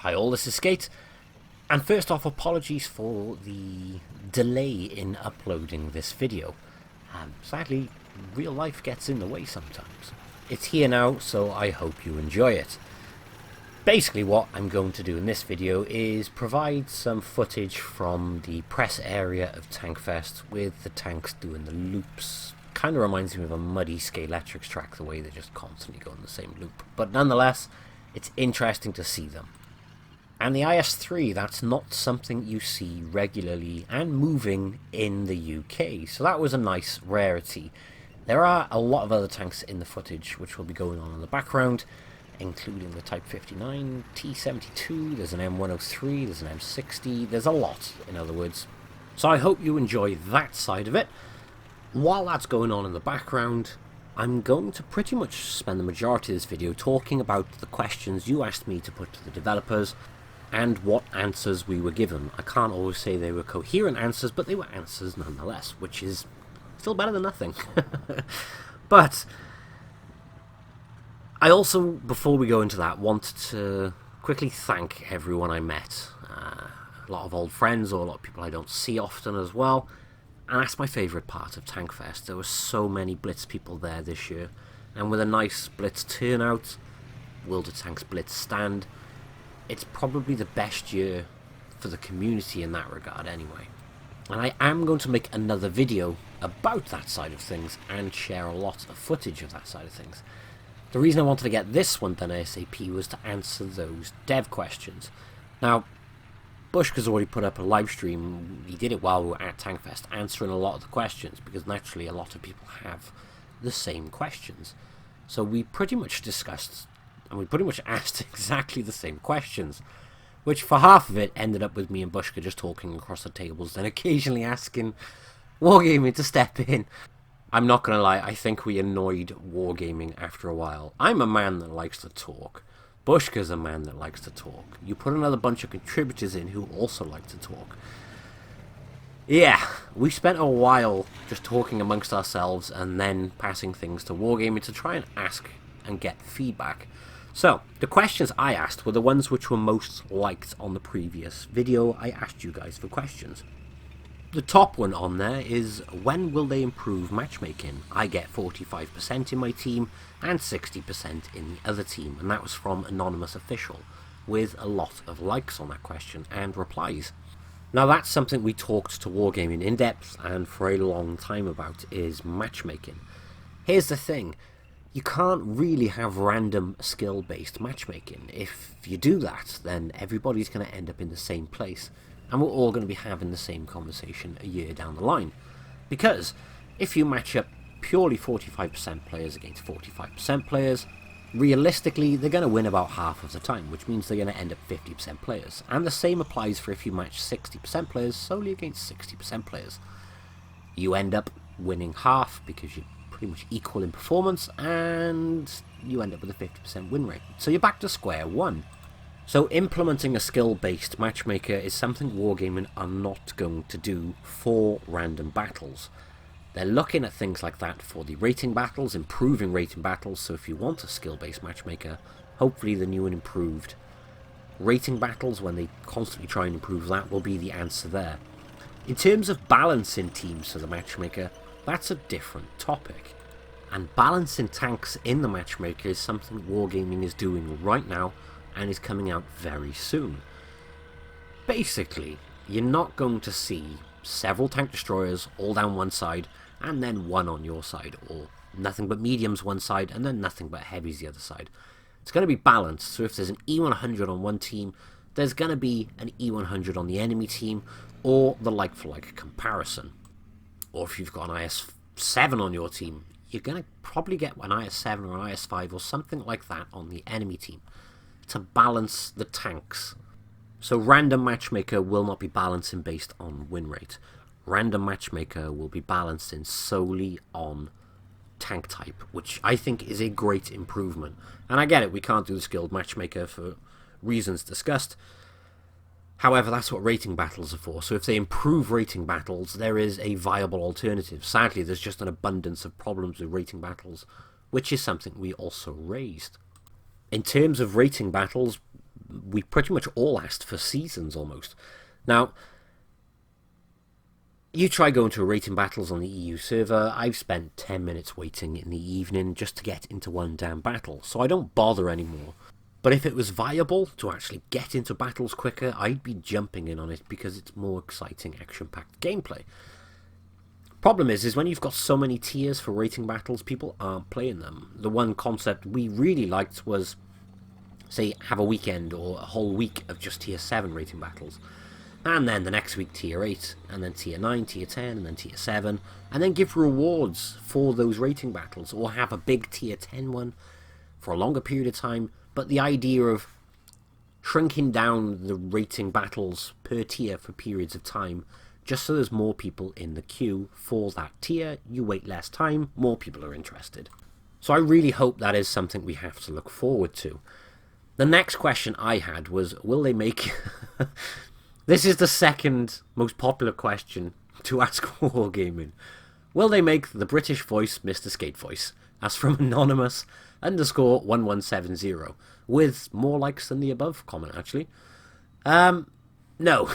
Hi all, this is Skate, and first off, apologies for the delay in uploading this video. Sadly, real life gets in the way sometimes. It's here now, so I hope you enjoy it. Basically what I'm going to do in this video is provide some footage from the press area of Tankfest with the tanks doing the loops. Kind of reminds me of a muddy Scalextrics track, the way they just constantly go in the same loop. But nonetheless, it's interesting to see them. And the IS-3, that's not something you see regularly and moving in the UK, so that was a nice rarity. There are a lot of other tanks in the footage which will be going on in the background, including the Type 59, T-72, there's an M103, there's an M60, there's a lot, in other words. So I hope you enjoy that side of it. While that's going on in the background, I'm going to pretty much spend the majority of this video talking about the questions you asked me to put to the developers, and what answers we were given. I can't always say they were coherent answers, but they were answers nonetheless, which is still better than nothing. But I also, before we go into that, wanted to quickly thank everyone I met. A lot of old friends, or a lot of people I don't see often as well. And that's my favourite part of Tankfest. There were so many Blitz people there this year, and with a nice Blitz turnout, World of Tanks Blitz stand, it's probably the best year for the community in that regard anyway. And I am going to make another video about that side of things and share a lot of footage of that side of things. The reason I wanted to get this one done ASAP was to answer those dev questions. Now, Bushka's already put up a live stream, he did it while we were at Tankfest, answering a lot of the questions, because naturally a lot of people have the same questions. So we pretty much discussed, and we pretty much asked exactly the same questions, which for half of it ended up with me and Bushka just talking across the tables, then occasionally asking Wargaming to step in. I'm not going to lie, I think we annoyed Wargaming after a while. I'm a man that likes to talk. Bushka's a man that likes to talk. You put another bunch of contributors in who also like to talk. Yeah, we spent a while just talking amongst ourselves and then passing things to Wargaming to try and ask and get feedback. So, the questions I asked were the ones which were most liked on the previous video. I asked you guys for questions. The top one on there is, when will they improve matchmaking? I get 45% in my team and 60% in the other team. And that was from Anonymous Official, with a lot of likes on that question and replies. Now that's something we talked to Wargaming in depth and for a long time about, is matchmaking. Here's the thing. You can't really have random skill-based matchmaking. If you do that, then everybody's going to end up in the same place, and we're all going to be having the same conversation a year down the line. Because if you match up purely 45% players against 45% players, realistically they're going to win about half of the time, which means they're going to end up 50% players. And the same applies for if you match 60% players solely against 60% players. You end up winning half because you're pretty much equal in performance, and you end up with a 50% win rate. So you're back to square one. So implementing a skill-based matchmaker is something Wargaming are not going to do for random battles. They're looking at things like that for the rating battles, improving rating battles. So if you want a skill-based matchmaker, hopefully the new and improved rating battles, when they constantly try and improve that, will be the answer there. In terms of balancing teams for the matchmaker, that's a different topic. And balancing tanks in the matchmaker is something Wargaming is doing right now and is coming out very soon. Basically, you're not going to see several tank destroyers all down one side and then one on your side, or nothing but mediums one side and then nothing but heavies the other side. It's going to be balanced, so if there's an E100 on one team, there's going to be an E100 on the enemy team, or the like-for-like comparison. Or if you've got an IS-7 on your team, you're going to probably get an IS-7 or an IS-5 or something like that on the enemy team to balance the tanks. So random matchmaker will not be balancing based on win rate. Random matchmaker will be balancing solely on tank type, which I think is a great improvement. And I get it, we can't do the skilled matchmaker for reasons discussed. However, that's what rating battles are for. So if they improve rating battles, there is a viable alternative. Sadly, there's just an abundance of problems with rating battles, which is something we also raised. In terms of rating battles, we pretty much all asked for seasons almost. Now, you try going to a rating battles on the EU server. I've spent 10 minutes waiting in the evening just to get into one damn battle, so I don't bother anymore. But if it was viable to actually get into battles quicker, I'd be jumping in on it because it's more exciting, action-packed gameplay. Problem is when you've got so many tiers for rating battles, people aren't playing them. The one concept we really liked was, say, have a weekend or a whole week of just tier 7 rating battles. And then the next week tier 8, and then tier 9, tier 10, and then tier 7. And then give rewards for those rating battles, or have a big tier 10 one for a longer period of time. But the idea of shrinking down the rating battles per tier for periods of time, just so there's more people in the queue for that tier, you wait less time, more people are interested. So I really hope that is something we have to look forward to. The next question I had was, will they make... This is the second most popular question to ask Wargaming. Will they make the British voice Mr. Skate voice? That's from Anonymous_1170, with more likes than the above comment, actually. No.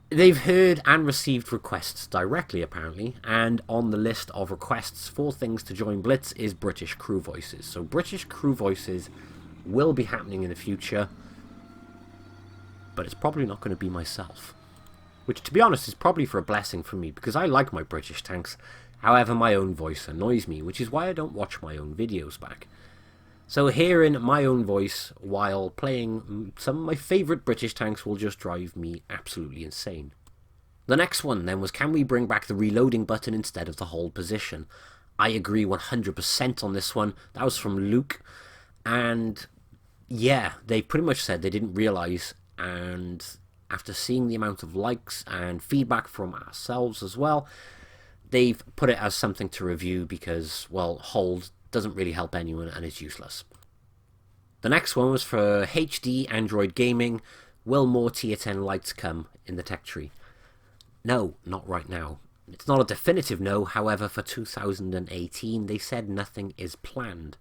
They've heard and received requests directly, apparently, and on the list of requests for things to join Blitz is British crew voices. So British crew voices will be happening in the future, but it's probably not going to be myself. Which, to be honest, is probably for a blessing for me, because I like my British tanks. However, my own voice annoys me, which is why I don't watch my own videos back. So hearing my own voice while playing some of my favourite British tanks will just drive me absolutely insane. The next one then was, can we bring back the reloading button instead of the hold position? I agree 100% on this one. That was from Luke. And yeah, they pretty much said they didn't realise, and after seeing the amount of likes and feedback from ourselves as well, they've put it as something to review because, well, hold doesn't really help anyone and is useless. The next one was for HD Android Gaming. Will more tier 10 lights come in the tech tree? No, not right now. It's not a definitive no, however, for 2018 they said nothing is planned.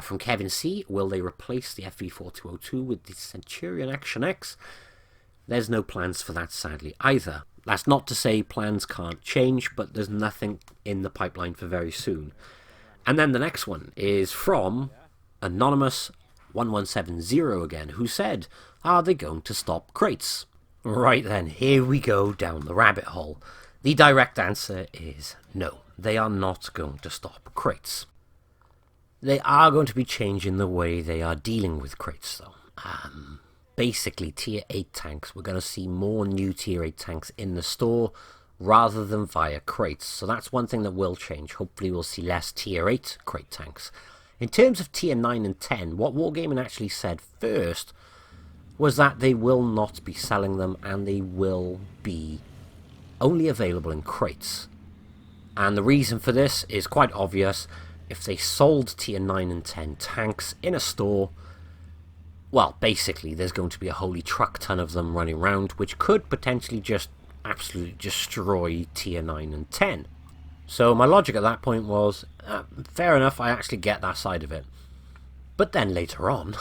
From Kevin C, will they replace the FV4202 with the Centurion Action X? There's no plans for that, sadly, either. That's not to say plans can't change, but there's nothing in the pipeline for very soon. And then the next one is from Anonymous1170 again, who said, are they going to stop crates? Right then, here we go down the rabbit hole. The direct answer is no, they are not going to stop crates. They are going to be changing the way they are dealing with crates, though. Basically, tier 8 tanks, we're going to see more new tier 8 tanks in the store rather than via crates. So that's one thing that will change. Hopefully we'll see less tier 8 crate tanks. In terms of tier 9 and 10, what Wargaming actually said first was that they will not be selling them and they will be only available in crates. And the reason for this is quite obvious. If they sold tier 9 and 10 tanks in a store, well, basically there's going to be a holy truck ton of them running around, which could potentially just absolutely destroy tier 9 and 10. So my logic at that point was, fair enough, I actually get that side of it. But then later on,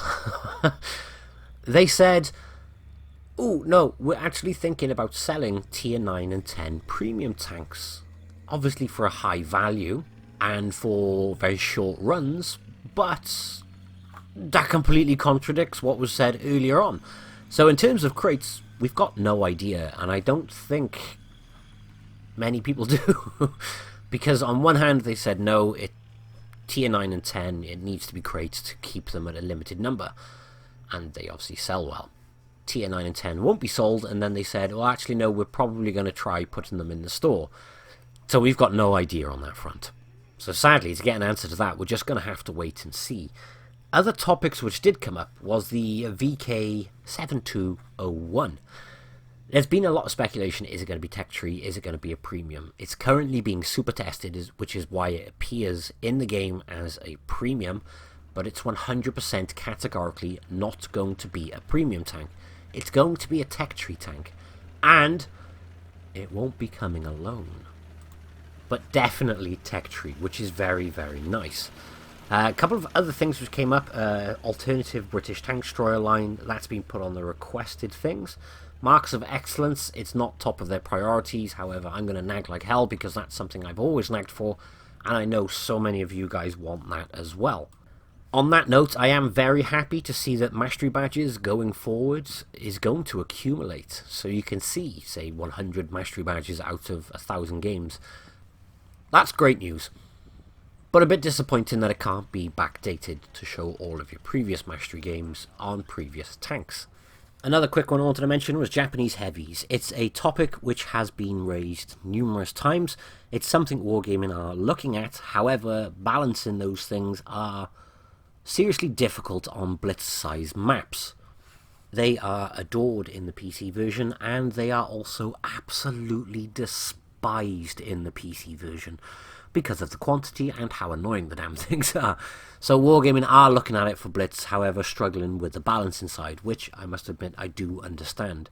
they said, oh no, we're actually thinking about selling tier 9 and 10 premium tanks. Obviously for a high value and for very short runs, but that completely contradicts what was said earlier on. So in terms of crates, we've got no idea, and I don't think many people do. Because on one hand they said no, tier 9 and 10, it needs to be crates to keep them at a limited number, and they obviously sell well. Tier 9 and 10 won't be sold, and then they said, well actually no, we're probably going to try putting them in the store. So we've got no idea on that front. So sadly, to get an answer to that, we're just going to have to wait and see. Other topics which did come up was the VK7201. There's been a lot of speculation, is it going to be tech tree, is it going to be a premium? It's currently being super tested, which is why it appears in the game as a premium, but it's 100% categorically not going to be a premium tank. It's going to be a tech tree tank, and it won't be coming alone. But definitely tech tree, which is very, very nice. A couple of other things which came up. Alternative British tank destroyer line, that's been put on the requested things. Marks of Excellence, it's not top of their priorities, however I'm going to nag like hell because that's something I've always nagged for, and I know so many of you guys want that as well. On that note, I am very happy to see that Mastery Badges going forwards is going to accumulate. So you can see, say, 100 Mastery Badges out of 1,000 games. That's great news. But a bit disappointing that it can't be backdated to show all of your previous Mastery games on previous tanks. Another quick one I wanted to mention was Japanese heavies. It's a topic which has been raised numerous times. It's something Wargaming are looking at. However, balancing those things are seriously difficult on Blitz-sized maps. They are adored in the PC version, and they are also absolutely despised in the PC version because of the quantity and how annoying the damn things are. So Wargaming are looking at it for Blitz, however struggling with the balance inside, which I must admit I do understand.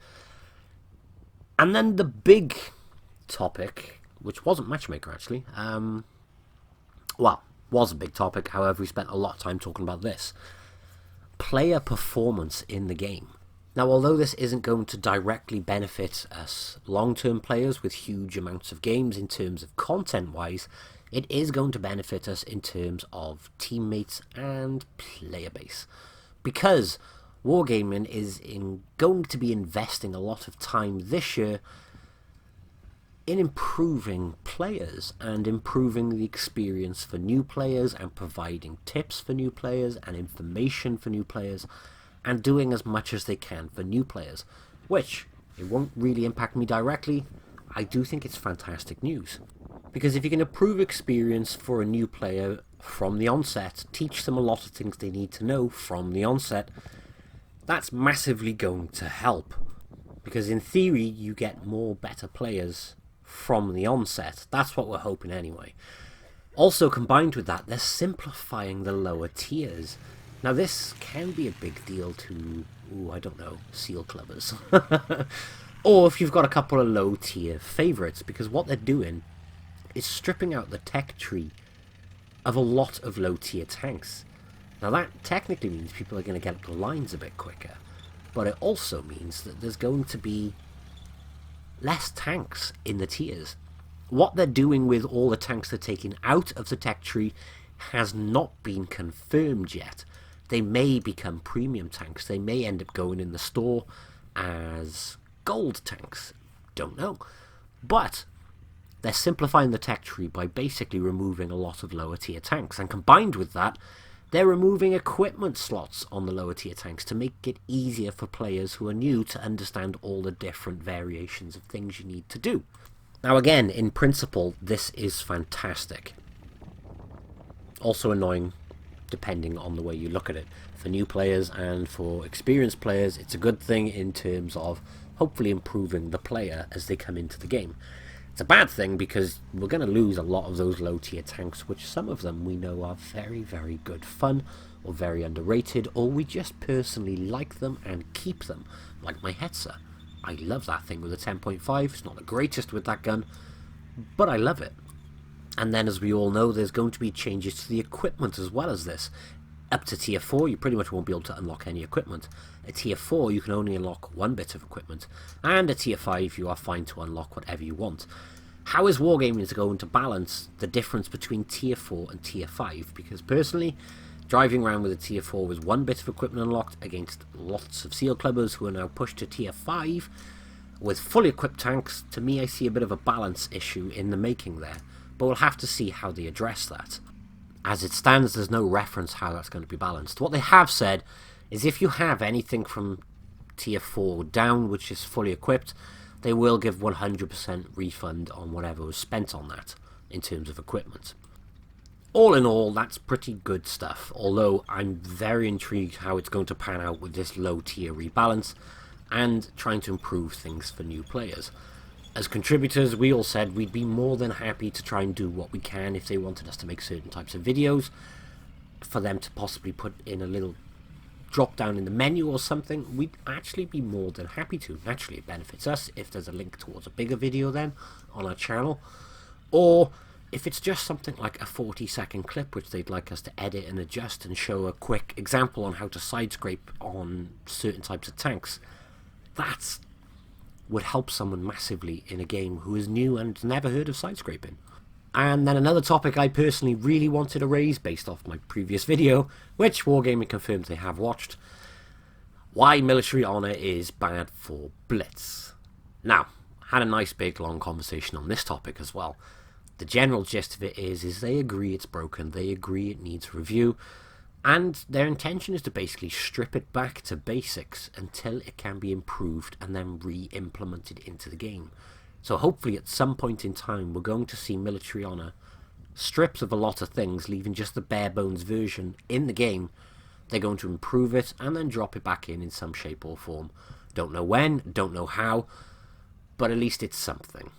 And then the big topic, which wasn't Matchmaker actually, was a big topic, however we spent a lot of time talking about this. Player performance in the game. Now, although this isn't going to directly benefit us long-term players with huge amounts of games in terms of content-wise, it is going to benefit us in terms of teammates and player base. Because Wargaming is going to be investing a lot of time this year in improving players and improving the experience for new players and providing tips for new players and information for new players and doing as much as they can for new players, which it won't really impact me directly. I do think it's fantastic news, because if you can improve experience for a new player from the onset, teach them a lot of things they need to know from the onset, that's massively going to help, because in theory you get more better players from the onset. That's what we're hoping anyway. Also, combined with that, they're simplifying the lower tiers. Now this can be a big deal to, I don't know, seal clubbers. Or if you've got a couple of low tier favourites, because what they're doing is stripping out the tech tree of a lot of low tier tanks. Now that technically means people are going to get up the lines a bit quicker, but it also means that there's going to be less tanks in the tiers. What they're doing with all the tanks they're taking out of the tech tree has not been confirmed yet. They may become premium tanks. They may end up going in the store as gold tanks. Don't know. But they're simplifying the tech tree by basically removing a lot of lower tier tanks. And combined with that, they're removing equipment slots on the lower tier tanks to make it easier for players who are new to understand all the different variations of things you need to do. Now again, in principle, this is fantastic. Also annoying, depending on the way you look at it. For new players and for experienced players, it's a good thing in terms of hopefully improving the player as they come into the game. It's a bad thing because we're going to lose a lot of those low tier tanks, which some of them we know are very, very good fun, or very underrated, or we just personally like them and keep them, like my Hetzer. I love that thing with a 10.5, it's not the greatest with that gun, but I love it. And then, as we all know, there's going to be changes to the equipment as well as this. Up to tier 4, you pretty much won't be able to unlock any equipment. At tier 4, you can only unlock one bit of equipment. And at tier 5, you are fine to unlock whatever you want. How is Wargaming going to balance the difference between tier 4 and tier 5? Because personally, driving around with a tier 4 with one bit of equipment unlocked against lots of seal clubbers who are now pushed to tier 5 with fully equipped tanks, to me I see a bit of a balance issue in the making there. But we'll have to see how they address that. As it stands, there's no reference how that's going to be balanced. What they have said is if you have anything from tier 4 down, which is fully equipped, they will give 100% refund on whatever was spent on that in terms of equipment. All in all, that's pretty good stuff, although I'm very intrigued how it's going to pan out with this low tier rebalance and trying to improve things for new players. As contributors, we all said we'd be more than happy to try and do what we can if they wanted us to make certain types of videos, for them to possibly put in a little drop down in the menu or something. We'd actually be more than happy to. Naturally, it benefits us if there's a link towards a bigger video then on our channel, or if it's just something like a 40-second clip which they'd like us to edit and adjust and show a quick example on how to side scrape on certain types of tanks, that would help someone massively in a game who is new and never heard of side scraping. And then another topic I personally really wanted to raise based off my previous video, which Wargaming confirmed they have watched: why military honour is bad for Blitz. Now, had a nice big long conversation on this topic as well. The general gist of it is they agree it's broken, they agree it needs review, and their intention is to basically strip it back to basics until it can be improved and then re-implemented into the game. So hopefully at some point in time we're going to see military honour stripped of a lot of things, leaving just the bare bones version in the game. They're going to improve it and then drop it back in some shape or form. Don't know when, don't know how, but at least it's something.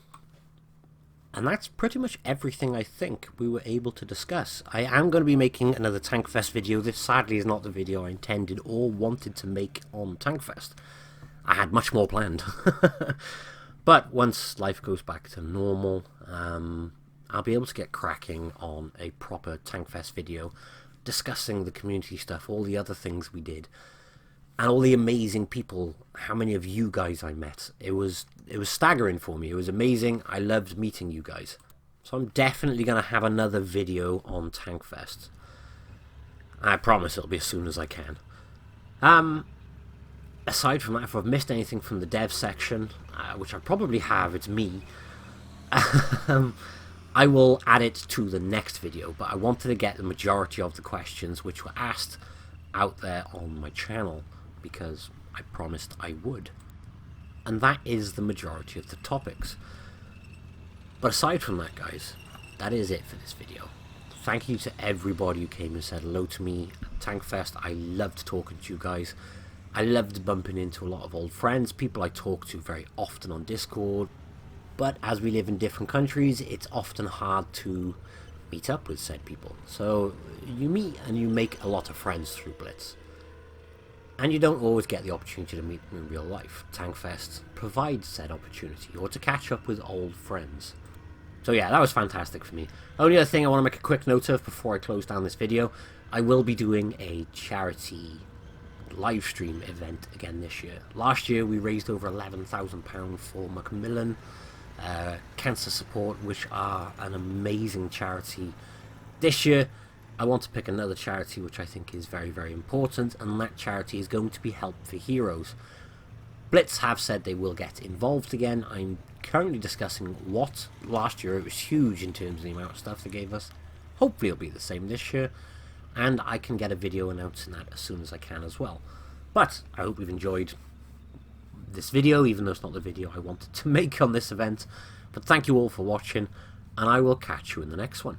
And that's pretty much everything I think we were able to discuss. I am going to be making another Tankfest video. This sadly is not the video I intended or wanted to make on Tankfest. I had much more planned. But once life goes back to normal, I'll be able to get cracking on a proper Tankfest video, discussing the community stuff, all the other things we did, and all the amazing people, how many of you guys I met. It was staggering for me. It was amazing. I loved meeting you guys. So I'm definitely going to have another video on Tankfest. I promise it'll be as soon as I can. Aside from that, if I've missed anything from the dev section, which I probably have, it's me, I will add it to the next video, but I wanted to get the majority of the questions which were asked out there on my channel, because I promised I would. And that is the majority of the topics. But aside from that, guys, that is it for this video. Thank you to everybody who came and said hello to me at Tankfest. I loved talking to you guys. I loved bumping into a lot of old friends, people I talk to very often on Discord. But as we live in different countries, it's often hard to meet up with said people. So you meet and you make a lot of friends through Blitz. And you don't always get the opportunity to meet them in real life. Tankfest provides said opportunity, or to catch up with old friends. So yeah, that was fantastic for me. Only other thing I want to make a quick note of before I close down this video: I will be doing a charity live stream event again this year. Last year we raised over £11,000 for Macmillan Cancer Support, which are an amazing charity. This year I want to pick another charity which I think is very, very important, and that charity is going to be Help for Heroes. Blitz have said they will get involved again. I'm currently discussing what. Last year it was huge in terms of the amount of stuff they gave us. Hopefully it'll be the same this year, and I can get a video announcing that as soon as I can as well. But I hope you've enjoyed this video, even though it's not the video I wanted to make on this event. But thank you all for watching, and I will catch you in the next one.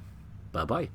Bye bye.